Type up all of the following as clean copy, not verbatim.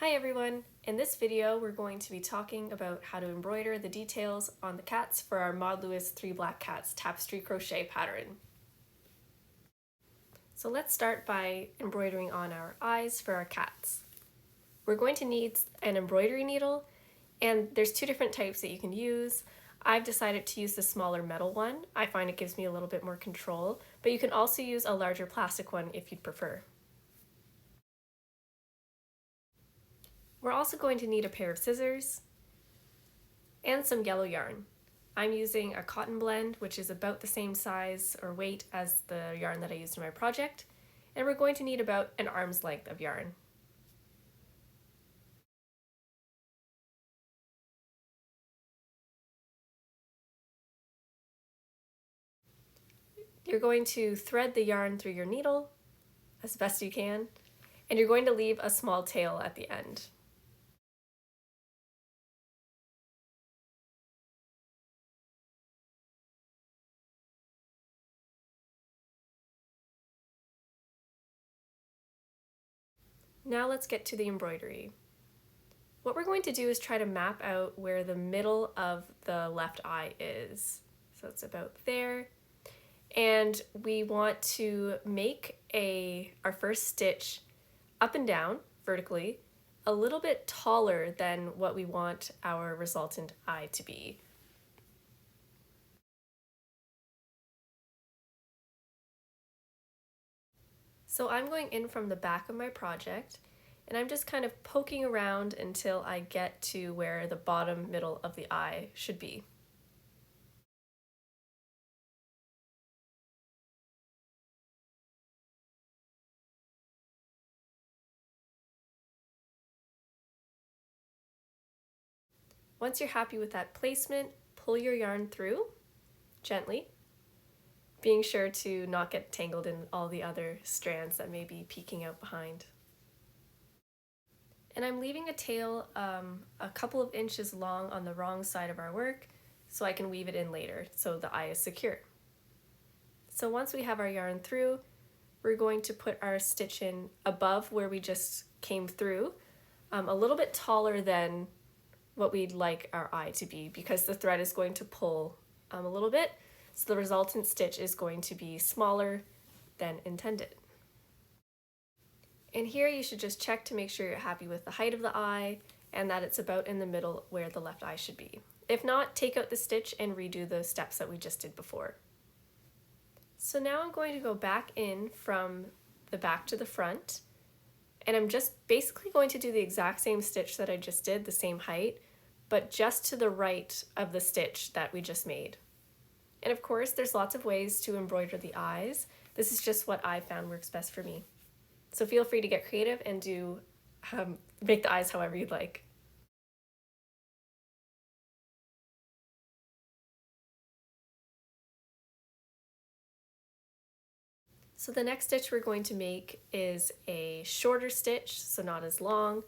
Hi everyone! In this video we're going to be talking about how to embroider the details on the cats for our Maud Lewis 3 Black Cats Tapestry crochet pattern. So let's start by embroidering on our eyes for our cats. We're going to need an embroidery needle, and there's two different types that you can use. I've decided to use the smaller metal one. I find it gives me a little bit more control, but you can also use a larger plastic one if you'd prefer. We're also going to need a pair of scissors and some yellow yarn. I'm using a cotton blend, which is about the same size or weight as the yarn that I used in my project, and we're going to need about an arm's length of yarn. You're going to thread the yarn through your needle as best you can, and you're going to leave a small tail at the end. Now let's get to the embroidery. What we're going to do is try to map out where the middle of the left eye is. So it's about there. And we want to make our first stitch up and down vertically a little bit taller than what we want our resultant eye to be. So I'm going in from the back of my project, and I'm just kind of poking around until I get to where the bottom middle of the eye should be. Once you're happy with that placement, pull your yarn through gently, being sure to not get tangled in all the other strands that may be peeking out behind. And I'm leaving a tail a couple of inches long on the wrong side of our work so I can weave it in later so the eye is secure. So once we have our yarn through, we're going to put our stitch in above where we just came through, a little bit taller than what we'd like our eye to be because the thread is going to pull a little bit, so the resultant stitch is going to be smaller than intended. And here you should just check to make sure you're happy with the height of the eye and that it's about in the middle where the left eye should be. If not, take out the stitch and redo the steps that we just did before. So now I'm going to go back in from the back to the front, and I'm just basically going to do the exact same stitch that I just did, the same height, but just to the right of the stitch that we just made. And of course, there's lots of ways to embroider the eyes. This is just what I found works best for me. So feel free to get creative and make the eyes however you'd like. So the next stitch we're going to make is a shorter stitch, so not as long,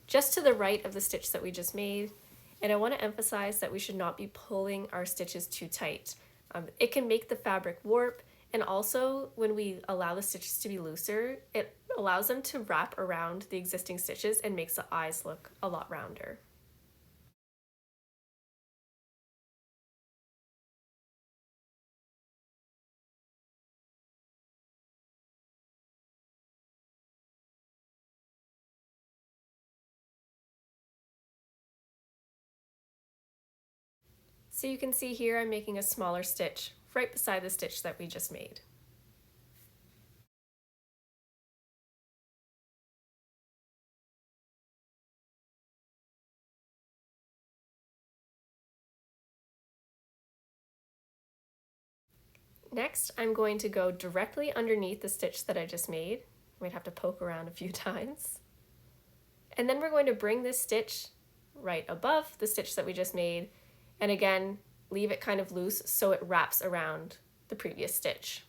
just to the right of the stitch that we just made. And I want to emphasize that we should not be pulling our stitches too tight. It can make the fabric warp, and also when we allow the stitches to be looser, it allows them to wrap around the existing stitches and makes the eyes look a lot rounder. So you can see here I'm making a smaller stitch right beside the stitch that we just made. Next, I'm going to go directly underneath the stitch that I just made. I might have to poke around a few times. And then we're going to bring this stitch right above the stitch that we just made, and again, leave it kind of loose so it wraps around the previous stitch.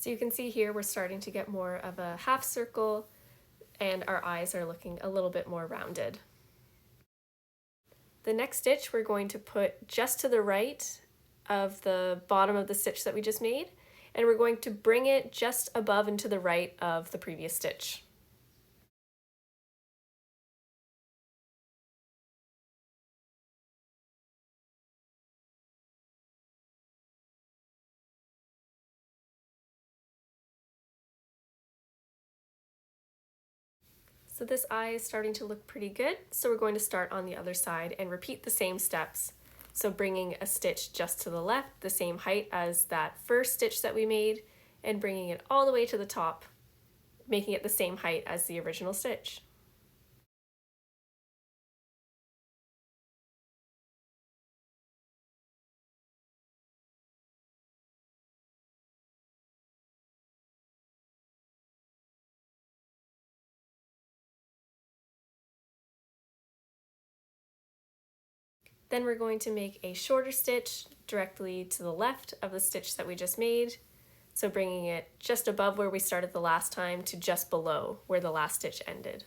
So you can see here we're starting to get more of a half circle, and our eyes are looking a little bit more rounded. The next stitch we're going to put just to the right of the bottom of the stitch that we just made, and we're going to bring it just above and to the right of the previous stitch. So this eye is starting to look pretty good, so we're going to start on the other side and repeat the same steps. So bringing a stitch just to the left, the same height as that first stitch that we made, and bringing it all the way to the top, making it the same height as the original stitch. Then we're going to make a shorter stitch directly to the left of the stitch that we just made, so bringing it just above where we started the last time to just below where the last stitch ended.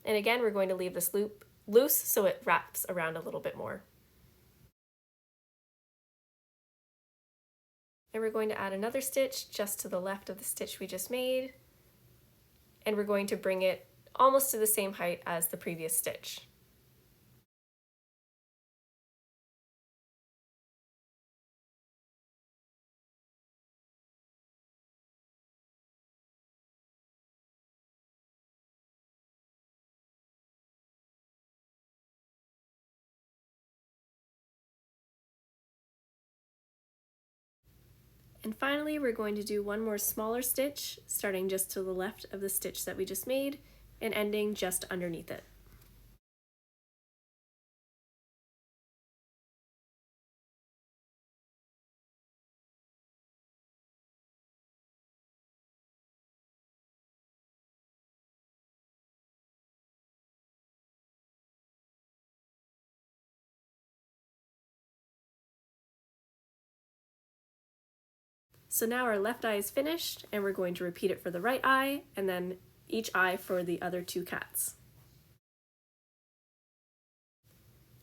And again, we're going to leave this loop loose so it wraps around a little bit more. And we're going to add another stitch just to the left of the stitch we just made, and we're going to bring it almost to the same height as the previous stitch. And finally, we're going to do one more smaller stitch, starting just to the left of the stitch that we just made and ending just underneath it. So now our left eye is finished, and we're going to repeat it for the right eye, and then each eye for the other two cats.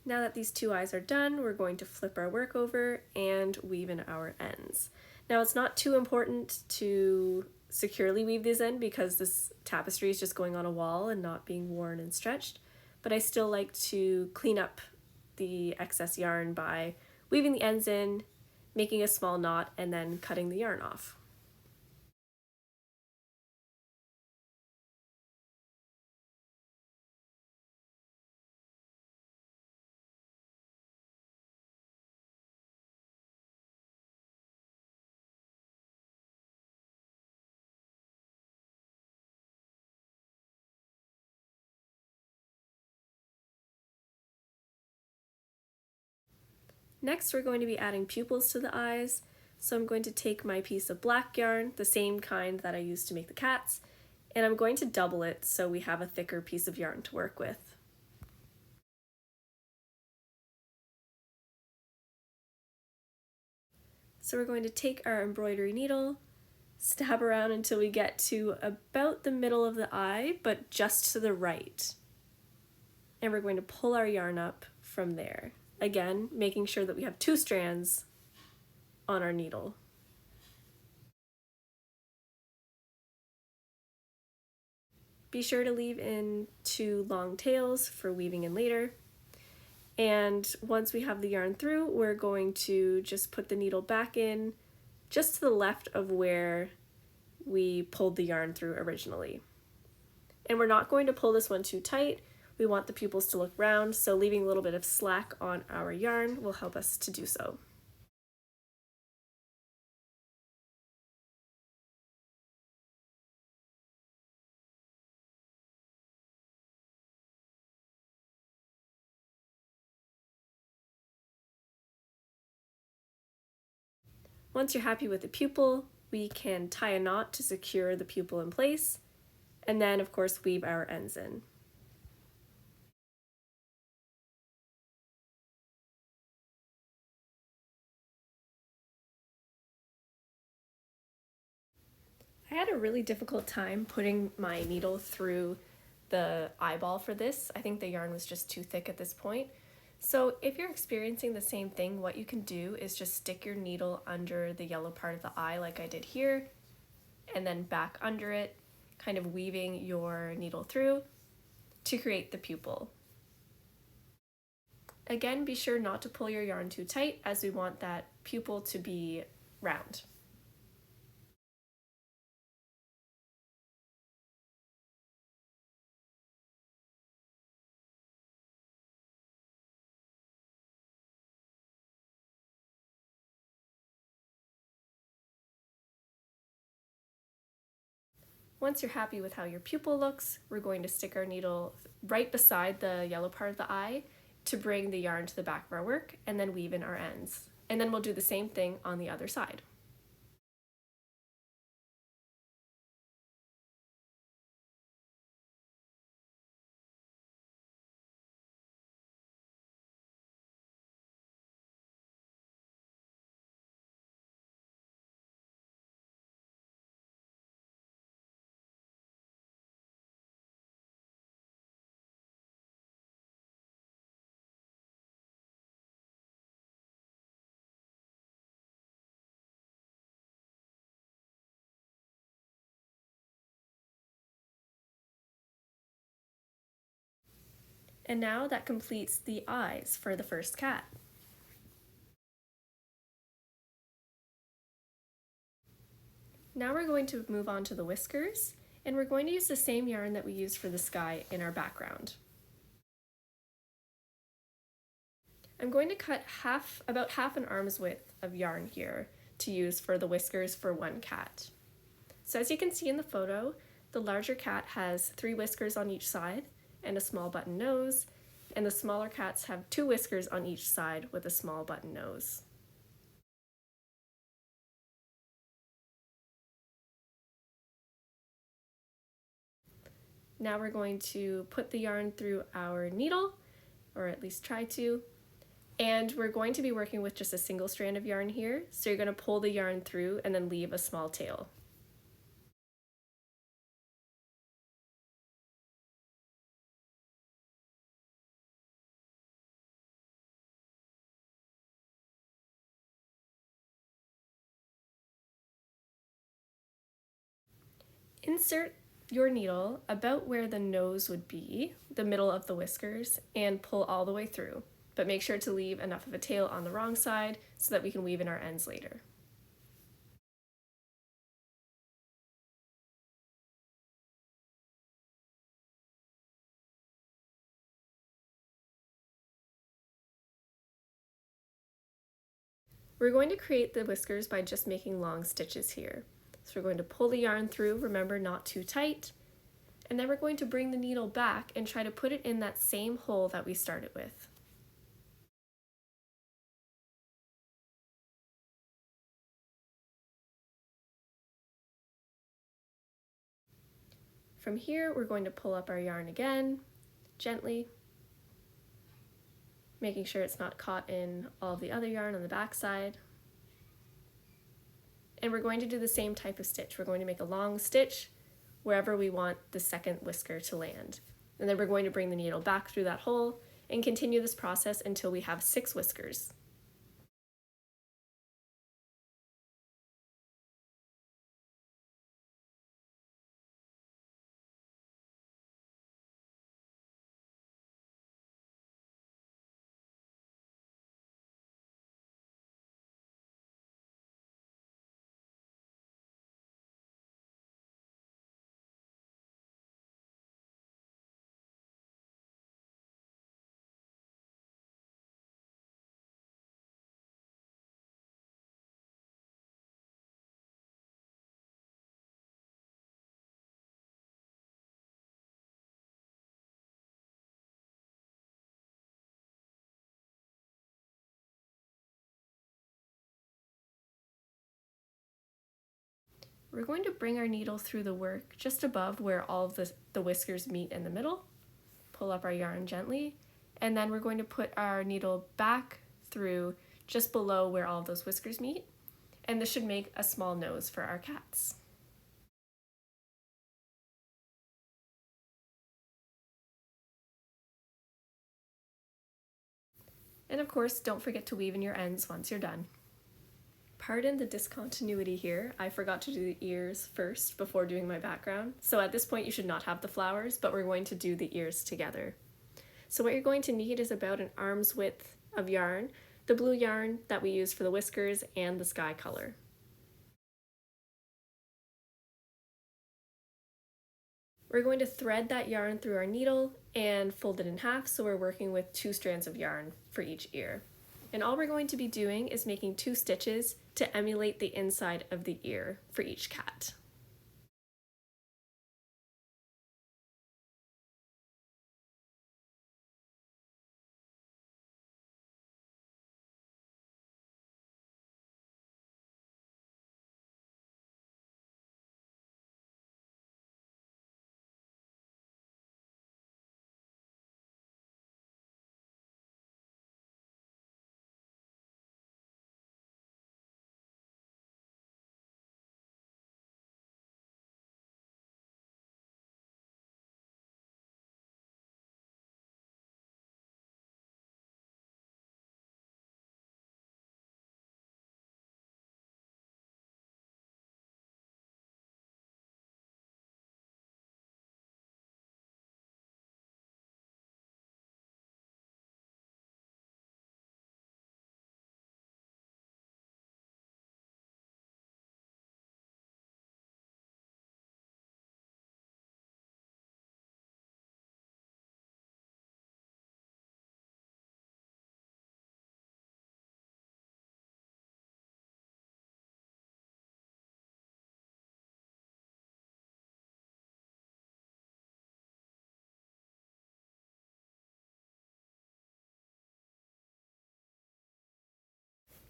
Now that these two eyes are done, we're going to flip our work over and weave in our ends. Now it's not too important to securely weave these in because this tapestry is just going on a wall and not being worn and stretched, but I still like to clean up the excess yarn by weaving the ends in, making a small knot, and then cutting the yarn off. Next, we're going to be adding pupils to the eyes. So I'm going to take my piece of black yarn, the same kind that I used to make the cats, and I'm going to double it so we have a thicker piece of yarn to work with. So we're going to take our embroidery needle, stab around until we get to about the middle of the eye, but just to the right. And we're going to pull our yarn up from there. Again, making sure that we have two strands on our needle. Be sure to leave in 2 long tails for weaving in later. And once we have the yarn through, we're going to just put the needle back in just to the left of where we pulled the yarn through originally. And we're not going to pull this one too tight. We want the pupils to look round, so leaving a little bit of slack on our yarn will help us to do so. Once you're happy with the pupil, we can tie a knot to secure the pupil in place, and then of course weave our ends in. I had a really difficult time putting my needle through the eyeball for this. I think the yarn was just too thick at this point. So if you're experiencing the same thing, what you can do is just stick your needle under the yellow part of the eye like I did here, and then back under it, kind of weaving your needle through to create the pupil. Again, be sure not to pull your yarn too tight as we want that pupil to be round. Once you're happy with how your pupil looks, we're going to stick our needle right beside the yellow part of the eye to bring the yarn to the back of our work and then weave in our ends. And then we'll do the same thing on the other side. And now that completes the eyes for the first cat. Now we're going to move on to the whiskers, and we're going to use the same yarn that we used for the sky in our background. I'm going to cut about half an arm's width of yarn here to use for the whiskers for one cat. So as you can see in the photo, the larger cat has 3 whiskers on each side and a small button nose, and the smaller cats have 2 whiskers on each side with a small button nose. Now we're going to put the yarn through our needle, or at least try to, and we're going to be working with just a single strand of yarn here, so you're going to pull the yarn through and then leave a small tail. Insert your needle about where the nose would be, the middle of the whiskers, and pull all the way through. But make sure to leave enough of a tail on the wrong side so that we can weave in our ends later. We're going to create the whiskers by just making long stitches here. So we're going to pull the yarn through, remember not too tight, and then we're going to bring the needle back and try to put it in that same hole that we started with. From here, we're going to pull up our yarn again, gently, making sure it's not caught in all of the other yarn on the back side. And we're going to do the same type of stitch. We're going to make a long stitch wherever we want the second whisker to land. And then we're going to bring the needle back through that hole and continue this process until we have 6 whiskers. We're going to bring our needle through the work just above where all of the whiskers meet in the middle, pull up our yarn gently, and then we're going to put our needle back through just below where all of those whiskers meet, and this should make a small nose for our cats. And of course, don't forget to weave in your ends once you're done. Pardon the discontinuity here, I forgot to do the ears first before doing my background. So at this point you should not have the flowers, but we're going to do the ears together. So what you're going to need is about an arm's width of yarn, the blue yarn that we use for the whiskers, and the sky color. We're going to thread that yarn through our needle and fold it in half, so we're working with 2 strands of yarn for each ear. And all we're going to be doing is making 2 stitches to emulate the inside of the ear for each cat.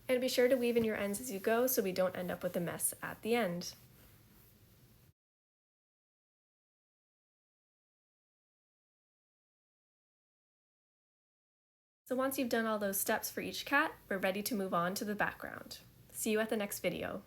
And be sure to weave in your ends as you go so we don't end up with a mess at the end. So once you've done all those steps for each cat, we're ready to move on to the background. See you at the next video.